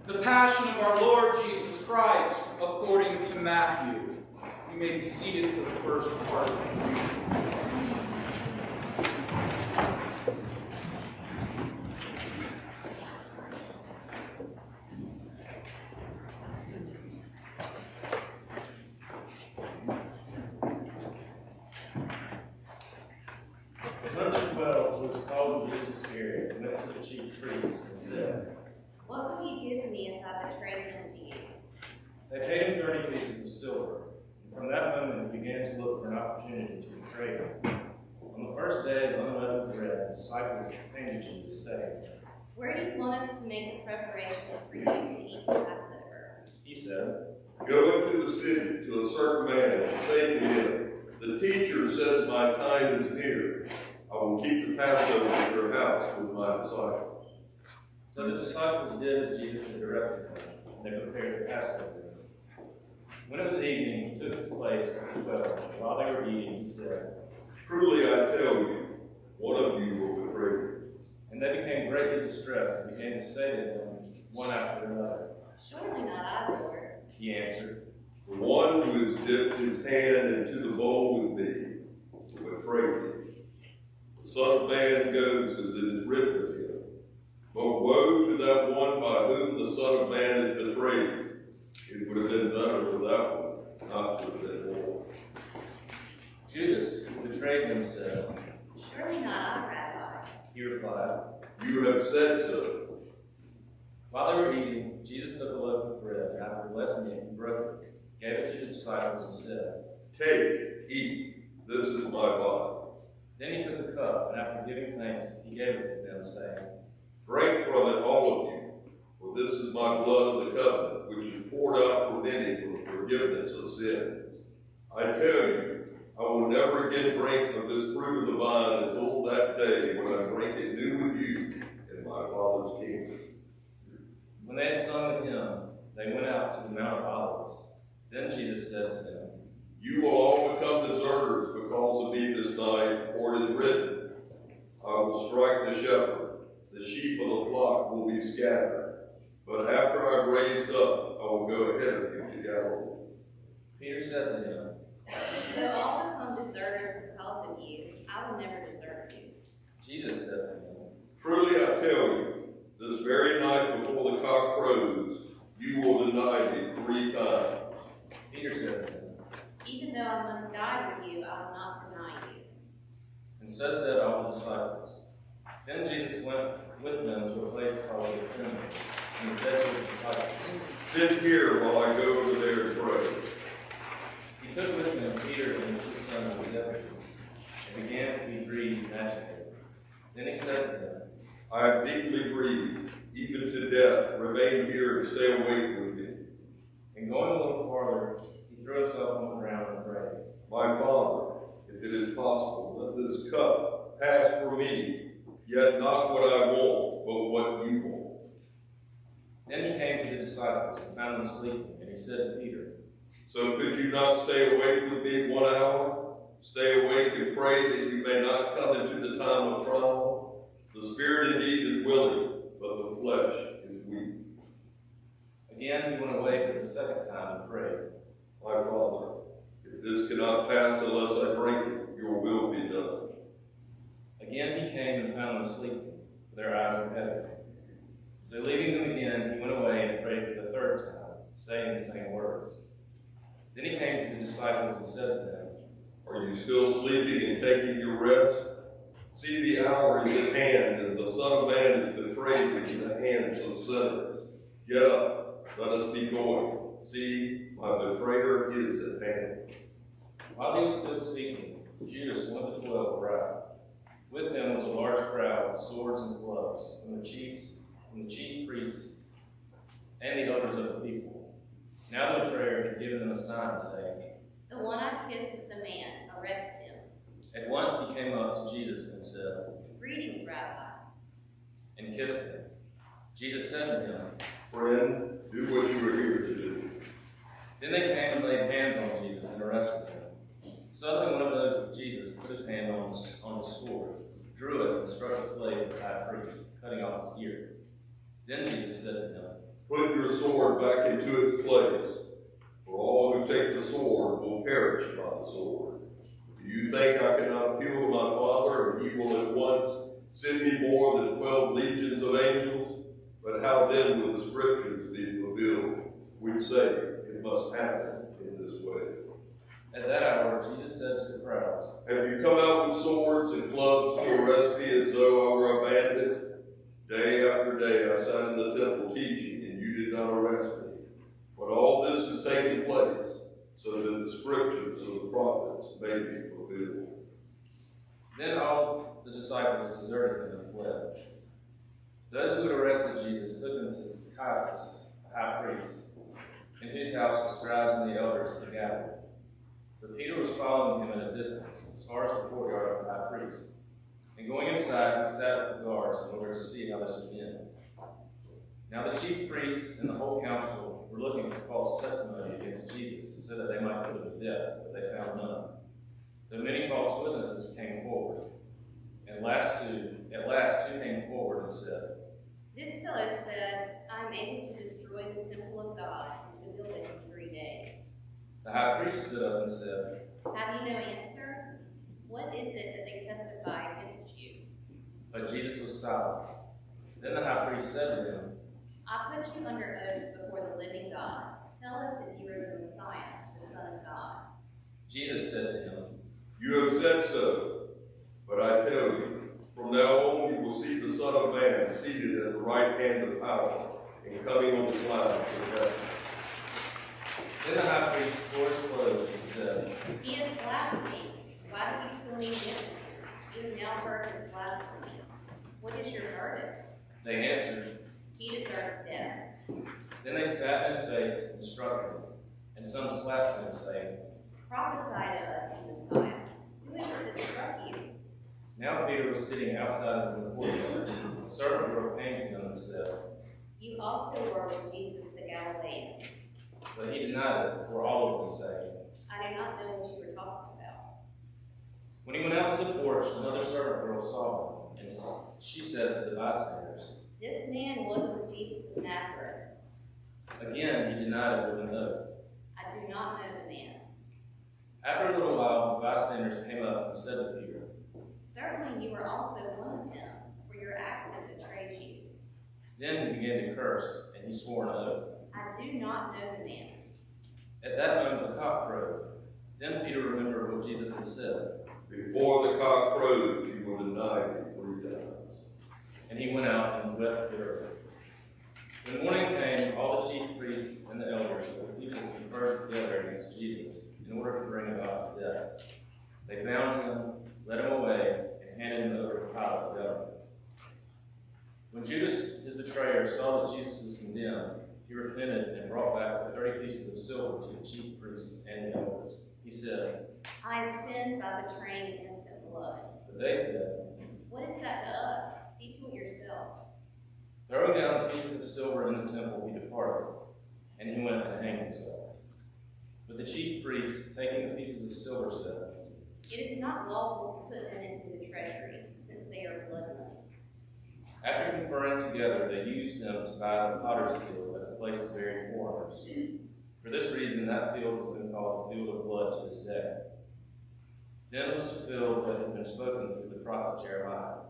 The Passion of our Lord Jesus Christ according to Matthew. You may be seated for the first part. One of the 12, who was called Judas Iscariot, went to the chief priests and said, "What will you give me if I betray him to you?" They paid him 30 pieces of silver, and from that moment he began to look for an opportunity to betray him. On the first day of unleavened bread, the disciples came to Jesus, saying, "Where do you want us to make the preparations for you to eat the Passover?" He said, Go into the city to a certain man and say to him, The teacher says my time is near. I will keep the Passover at your house with my disciples. So the disciples did as Jesus had directed them, and they prepared the Passover. When it was evening, he took his place with the 12, and while they were eating, he said, Truly I tell you, one of you will betray me. And they became greatly distressed and began to say to him, one after another, "Surely not I, Lord." He answered, The one who has dipped his hand into the bowl with me will betray me. The Son of Man goes as it is written of him. But woe to that one by whom the Son of Man is betrayed. It would have been better for that one not to have been born. Judas, who betrayed him, said, "Surely not I, Rabbi." He replied, You have said so. While they were eating, Jesus took a loaf of bread, and after blessing it, he broke it, gave it to the disciples, and said, Take, eat, this is my body. Then he took the cup, and after giving thanks, he gave it to them, saying, Drink from it, all of you, for this is my blood of the covenant, which is poured out for many for the forgiveness of sins. I tell you, I will never again drink of this fruit of the vine until that day when I drink it new with you in my Father's kingdom. When they had sung the hymn, they went out to the Mount of Olives. Then Jesus said to them, You will all become deserters because of me this night, for it is written, I will strike the shepherd, the sheep of the flock will be scattered. But after I am raised up, I will go ahead of you to Galilee. Peter said to him, "Though all become deserters because of you, I will never desert you." Jesus said to him, Truly I tell you, this very night before the cock crows, you will deny me 3 times. Peter said to him, "Even though I must die with you, I will not deny you." and so said all the disciples. Then Jesus went with them to a place called Gethsemane, and he said to his disciples, Sit here while I go over there and pray. He took with him Peter and the 2 sons of Zebedee, and began to be grieved and agitated. Then he said to them, I am deeply grieved, even to death. Remain here and stay awake with me. And going a little farther, he threw himself on the ground and prayed, My Father, if it is possible, let this cup pass from me, yet not what I want, but what you want. Then he came to the disciples and found them sleeping, and he said to Peter, So could you not stay awake with me 1 hour? Stay awake and pray that you may not come into the time of trial. The spirit indeed is willing, but the flesh is weak. Again he went away for the second time and prayed, My Father, if this cannot pass unless I drink it, your will be done. Again he came and found them sleeping, for their eyes were heavy. So leaving them again, he went away and prayed for the third time, saying the same words. Then he came to the disciples and said to them, Are you still sleeping and taking your rest? See, the hour is at hand, and the Son of Man is betrayed into the hands of sinners. Get up, let us be going. See, my betrayer is at hand. While he was still speaking, Judas, one of the 12, arrived. With him was a large crowd with swords and clubs, from the chief priests and the elders of the people. Now the betrayer had given them a sign, saying, "The one I kiss is the man. Arrest him." At once he came up to Jesus and said, "Greetings, Rabbi," and kissed him. Jesus said to him, Friend, do what you are here to do. Then they came and laid hands on Jesus and arrested him. Suddenly one of those with Jesus put his hand on his sword, drew it, and struck the slave of the high priest, cutting off his ear. Then Jesus said to him, Put your sword back into its place, for all who take the sword will perish by the sword. Do you think I cannot appeal to my Father, and he will at once send me more than 12 legions of angels? But how then will the scriptures be fulfilled, which say it must happen in this way? At that hour, Jesus said to the crowds, Have you come out with swords and clubs to arrest me as though I were a bandit? Day after day I sat in the temple teaching, and you did not arrest me. But all this is taking place so that the scriptures of the prophets may be fulfilled. Then all the disciples deserted him and fled. Those who had arrested Jesus took him to Caiaphas, the high priest, in whose house the scribes and the elders had gathered. But Peter was following him at a distance, as far as the courtyard of the high priest. And going inside, he sat with the guards in order to see how this would end. Now the chief priests and the whole council were looking for false testimony against Jesus, so that they might put him to death, but they found none. Though many false witnesses came forward. At last two came forward and said, This fellow said, I am able to destroy the temple of God and to build it in 3 days. The high priest stood up and said, Have you no answer? What is it that they testify against you? But Jesus was silent. Then the high priest said to him, I put you under oath before the living God. Tell us if you are the Messiah, the Son of God. Jesus said to him, You have said so, but I tell you, from now on you will see the Son of Man seated at the right hand of power and coming on the clouds of heaven. Then the high priest tore his clothes and said, He is blasphemed. Why do we still need witnesses? You have now heard his blasphemy. What is your verdict? They answered, He deserves death. Then they spat in his face and struck him, and some slapped him, saying, Prophesy to us, you Messiah. Who is it that struck you? Now Peter was sitting outside in the courtyard. A servant girl came to him and said, You also were with Jesus the Galilean. but he denied it before all of them, saying, I do not know what you were talking about. When he went out to the porch, another servant girl saw him, and she said to the bystanders, This man was with Jesus of Nazareth. Again he denied it with an oath. I do not know the man. After a little while, the bystanders came up and said to Peter, Certainly you were also one of them, for your accent betrays you. Then he began to curse, and he swore an oath. I do not know the man. At that moment the cock crowed. Then Peter remembered what Jesus had said, Before the cock crows, you will deny me 3 times. and he went out and wept bitterly. When morning came, all the chief priests and the elders of the people conferred together against Jesus in order to bring him about to death. They bound him, led him away, and handed him over to Pilate the governor. When Judas, his betrayer, saw that Jesus was condemned, he repented and brought back the 30 pieces of silver to the chief priests and the elders. He said, I have sinned by betraying innocent blood. but they said, What is that to us? See to it yourself. Throwing down the pieces of silver in the temple, he departed, and he went to hang himself. But the chief priests, taking the pieces of silver, said, It is not lawful to put them into the treasury, since they are blood money. After conferring together, they used them to buy the potter's field as a place to bury foreigners. For this reason, that field has been called the field of blood to this day. Then was fulfilled what had been spoken through the prophet Jeremiah.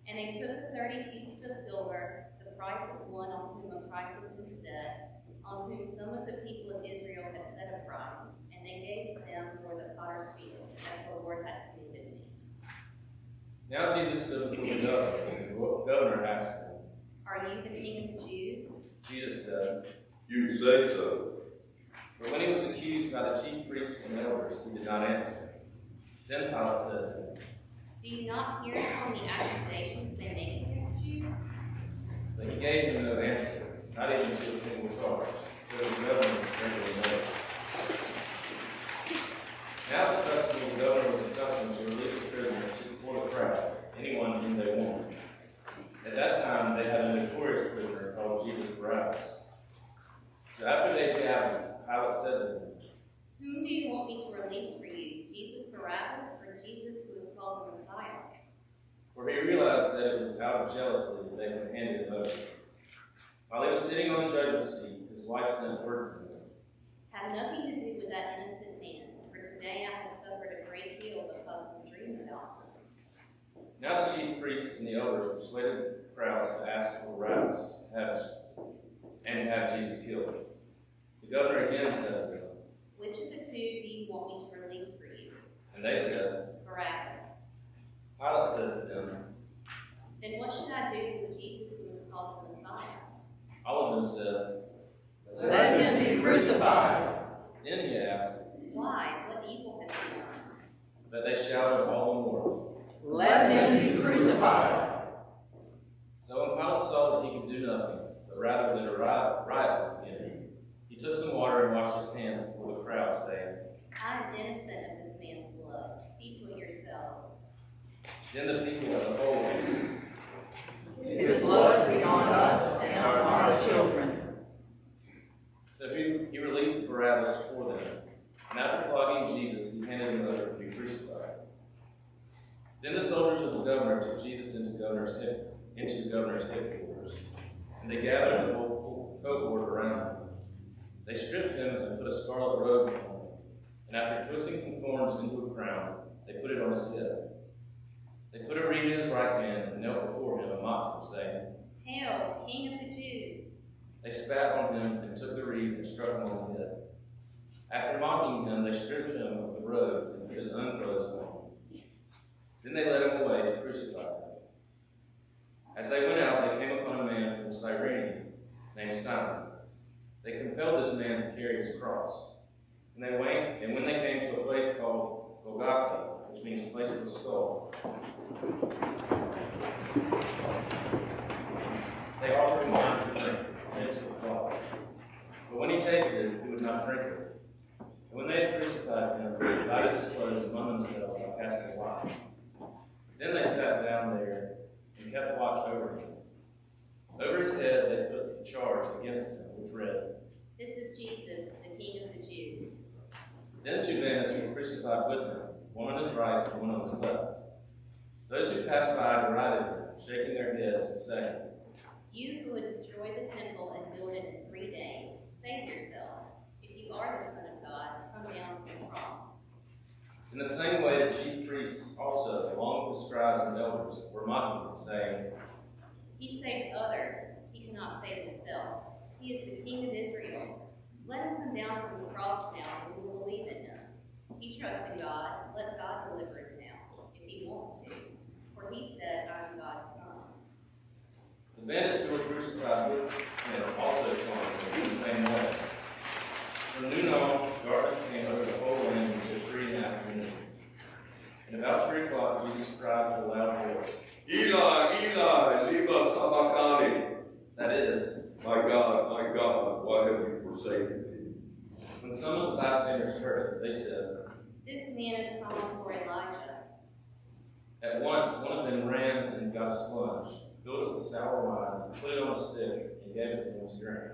And they took the 30 pieces of silver, the price of one on whom a price had been set, on whom some of the people of Israel had set a price, and they gave them for the potter's field, as the Lord had commanded me. Now Jesus stood before the governor, and the governor asked him, Are you the king of the Jews? Jesus said, You say so. but when he was accused by the chief priests and elders, he did not answer. Then Pilate said to him, Do you not hear how many accusations they make against you? but he gave him no answer, not even to a single charge. So the governor was greatly amazed. Now at the festival, the governor was accustomed to release a prisoner before the crowd, anyone whom they wanted. At that time, they had a notorious prisoner called Jesus Barabbas. So after they had gathered, Pilate said to them, Whom do you want me to release for you, Jesus Barabbas or Jesus who is called the Messiah? for he realized that it was out of jealousy that they had handed him over. While he was sitting on the judgment seat, his wife sent word to him, Have nothing to do with that innocent man, for today I have suffered a great deal because of a dream about him. Now the chief priests and the elders persuaded the crowds to ask for Barabbas and to have Jesus killed. The governor again said to them, Which of the two do you want me to release for you? and they said, Barabbas. Pilate said to them, Then what should I do with Jesus who is called the Messiah? all of them said, Let him be crucified. Then he asked, Why? What evil has he done? but they shouted all the more. Let him be crucified. So when Pilate saw that he could do nothing, but rather that a riot was beginning, he took some water and washed his hands before the crowd, saying, I am innocent of this man's blood. See to it yourselves. Then the people as a whole answered, His blood be on us and on our children. So he released Barabbas for them, and after flogging Jesus, he handed him over to be crucified. Then the soldiers of the governor took Jesus into the governor's headquarters, and they gathered the whole cohort around him. They stripped him and put a scarlet robe on him, and after twisting some thorns into a crown, they put it on his head. They put a reed in his right hand and knelt before him and mocked him, saying, Hail, King of the Jews! They spat on him and took the reed and struck him on the head. After mocking him, they stripped him of the robe and put his own clothes on him. Then they led him away to crucify him. As they went out, they came upon a man from Cyrene named Simon. They compelled this man to carry his cross. And when they came to a place called Golgotha, which means place of the skull, they offered him wine to drink, mixed with water. But when he tasted it, he would not drink it. And when they had crucified him, they divided his clothes among themselves by casting lots. Then they sat down there and kept watch over him. Over his head they put the charge against him, which read, This is Jesus, the King of the Jews. Then two bandits were crucified with him, one on his right and one on his left. Those who passed by derided him, shaking their heads and saying, You who would destroy the temple and build it in 3 days, save yourself. If you are the Son of God, come down from the cross. In the same way, the chief priests also, along with the scribes and elders, were mocking him, saying, He saved others. He cannot save himself. He is the King of Israel. Let him come down from the cross now, and we will believe in him. He trusts in God. Let God deliver him now, if he wants to. For he said, I am God's son. The bandits who were crucified with him also clung in the same way. From noon on, darkness came over the whole land until 3 in the afternoon. And about 3 o'clock, Jesus cried with a loud voice, Eli, Eli, lema sabachthani. that is, My God, why have you forsaken me? when some of the bystanders heard it, they said, This man is calling for Elijah. At once, one of them ran and got a sponge, filled it with sour wine, put it on a stick, and gave it to him to drink.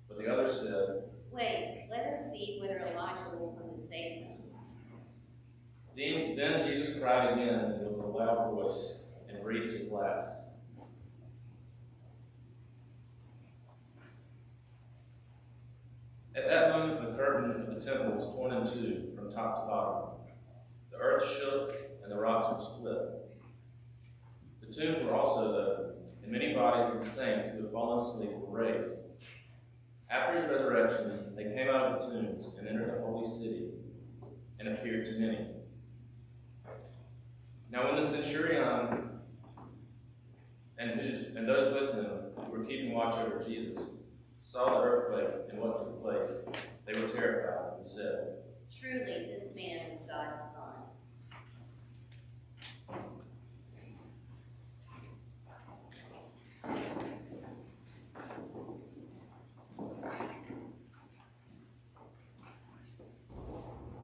But the others said, Wait, let us see whether Elijah will come to save him. Then Jesus cried again with a loud voice and breathed his last. At that moment, the curtain of the temple was torn in two from top to bottom. The earth shook and the rocks were split. The tombs were also opened, and many bodies of the saints who had fallen asleep were raised. After his resurrection, they came out of the tombs and entered the holy city and appeared to many. Now when the centurion and those with him who were keeping watch over Jesus saw the earthquake and what took place, they were terrified and said, Truly, this man is God's son.